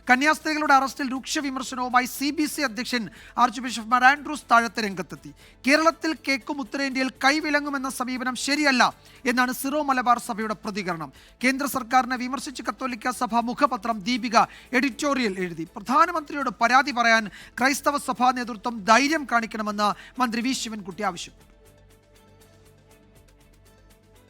കന്യാസ്ത്രീകളുടെ അറസ്റ്റിൽ രൂക്ഷ വിമർശനവുമായി CBC അധ്യക്ഷൻ ആർച്ച് ബിഷപ്പ് മാർ ആൻഡ്രൂസ് താഴത്തെ രംഗത്തെത്തി. കേരളത്തിൽ കേക്കും ഉത്തരേന്ത്യയിൽ കൈവിലങ്ങുമെന്ന സമീപനം ശരിയല്ല എന്നാണ് സിറോ മലബാർ സഭയുടെ പ്രതികരണം. കേന്ദ്ര സർക്കാരിനെ വിമർശിച്ച് കത്തോലിക്ക സഭ മുഖപത്രം ദീപിക എഡിറ്റോറിയൽ എഴുതി. പ്രധാനമന്ത്രിയോട് പരാതി പറയാൻ ക്രൈസ്തവ സഭാ നേതൃത്വം ധൈര്യം കാണിക്കണമെന്ന് മന്ത്രി വി ശിവൻകുട്ടി ആവശ്യപ്പെട്ടു.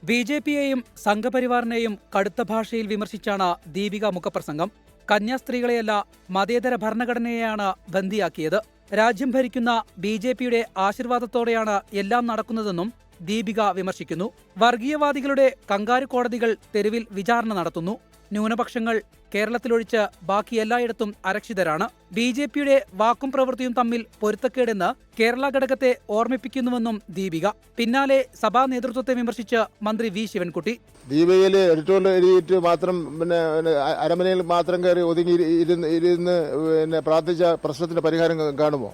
BJPയെയും സംഘപരിവാറിനെയും കടുത്ത ഭാഷയിൽ വിമർശിച്ചാണ് ദീപിക മുഖപ്രസംഗം. കന്യാസ്ത്രീകളെയല്ല മതേതര ഭരണഘടനയെയാണ് ബന്ദിയാക്കിയത്. രാജ്യം ഭരിക്കുന്ന BJPയുടെ ആശീർവാദത്തോടെയാണ് എല്ലാം നടക്കുന്നതെന്നും ദീപിക വിമർശിക്കുന്നു. വർഗീയവാദികളുടെ കങ്കാരു കോടതികൾ തെരുവിൽ വിചാരണ നടത്തുന്നു. ന്യൂനപക്ഷങ്ങൾ കേരളത്തിലൊഴിച്ച് ബാക്കി എല്ലായിടത്തും അരക്ഷിതരാണ്. BJPയുടെ വാക്കും പ്രവൃത്തിയും തമ്മിൽ പൊരുത്തക്കേടെന്ന് കേരള ഘടകത്തെ ഓർമ്മിപ്പിക്കുന്നുവെന്നും ദീപിക. പിന്നാലെ സഭാ നേതൃത്വത്തെ വിമർശിച്ച് മന്ത്രി വി ശിവൻകുട്ടി. ദീപികയിൽ എഡിറ്റോറിയൽ എഴുതിയിട്ട് മാത്രം അരമനയിൽ മാത്രം കയറി ഒതുങ്ങി ഇരുന്ന് പ്രാർത്ഥിച്ച പ്രശ്നത്തിന്റെ പരിഹാരം കാണുമോ?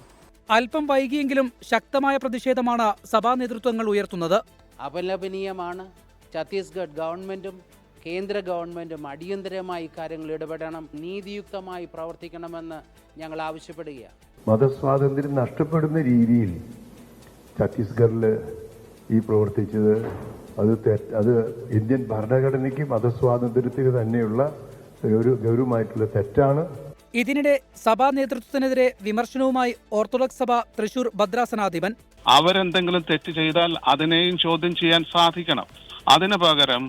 അല്പം വൈകിയെങ്കിലും ശക്തമായ പ്രതിഷേധമാണ് സഭാ നേതൃത്വങ്ങൾ ഉയർത്തുന്നത്. അപലപനീയമാണ്. ഛത്തീസ്ഗഡ് ഗവൺമെന്റും കേന്ദ്ര ഗവൺമെന്റും അടിയന്തരമായി ഇക്കാര്യങ്ങൾ ഇടപെടണം, നീതിയുക്തമായി പ്രവർത്തിക്കണമെന്ന് ഞങ്ങൾ ആവശ്യപ്പെടുകയാണ്. മതസ്വാതന്ത്ര്യം നഷ്ടപ്പെടുന്ന രീതിയിൽ ഛത്തീസ്ഗഡിൽ ഈ പ്രവർത്തിച്ചത് അത് ഇന്ത്യൻ ഭരണഘടനയ്ക്ക് മതസ്വാതന്ത്ര്യത്തിന് തന്നെയുള്ള ഒരു ഗൗരവമായിട്ടുള്ള തെറ്റാണ്. ഇതിനിടെ സഭാ നേതൃത്വത്തിനെതിരെ വിമർശനവുമായി ഓർത്തഡോക്സ് സഭ തൃശൂർ ഭദ്രാസനാധിപൻ. അവരെന്തെങ്കിലും തെറ്റ് ചെയ്താൽ അതിനെയും ചോദ്യം ചെയ്യാൻ സാധിക്കണം. അതിനു പകരം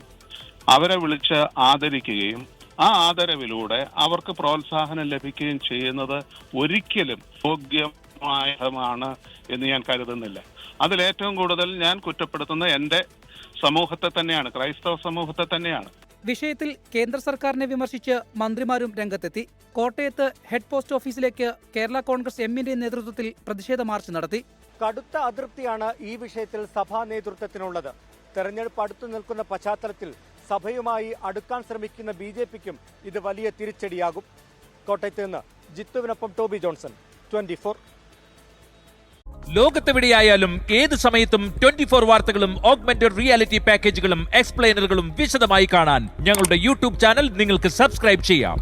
അവരെ വിളിച്ച് ആദരിക്കുകയും ആ ആദരവിലൂടെ അവർക്ക് പ്രോത്സാഹനം ലഭിക്കുകയും ചെയ്യുന്നത് ഒരിക്കലും യോഗ്യമായതാണ് എന്ന് ഞാൻ കരുതുന്നില്ല. അതിലേറ്റവും കൂടുതൽ ഞാൻ കുറ്റപ്പെടുത്തുന്ന എൻ്റെ സമൂഹത്തെ തന്നെയാണ്, ക്രൈസ്തവ സമൂഹത്തെ തന്നെയാണ്. വിഷയത്തിൽ കേന്ദ്ര സർക്കാരിനെ വിമർശിച്ച് മന്ത്രിമാരും രംഗത്തെത്തി. കോട്ടയത്ത് ഹെഡ് പോസ്റ്റ് ഓഫീസിലേക്ക് കേരള കോൺഗ്രസ് എമ്മിന്റെ നേതൃത്വത്തിൽ പ്രതിഷേധ മാർച്ച് നടത്തി. കടുത്ത അതൃപ്തിയാണ് ഈ വിഷയത്തിൽ സഭാ നേതൃത്വത്തിനുള്ളത്. തെരഞ്ഞെടുപ്പ് അടുത്തു നിൽക്കുന്ന പശ്ചാത്തലത്തിൽ സഭയുമായി അടുക്കാൻ ശ്രമിക്കുന്ന BJPക്കും ഇത് വലിയ തിരിച്ചടിയാകും. കോട്ടയത്ത് നിന്ന് ജിത്തുവിനൊപ്പം ടോബി ജോൺസൺ, 24. ലോകത്തെവിടെയായാലും ഏത് സമയത്തും 24 വാർത്തകളും ഓഗ്മെന്റഡ് റിയാലിറ്റി പാക്കേജുകളും എക്സ്പ്ലെയിനറുകളും വിശദമായി കാണാൻ ഞങ്ങളുടെ YouTube ചാനൽ നിങ്ങൾക്ക് സബ്സ്ക്രൈബ് ചെയ്യാം.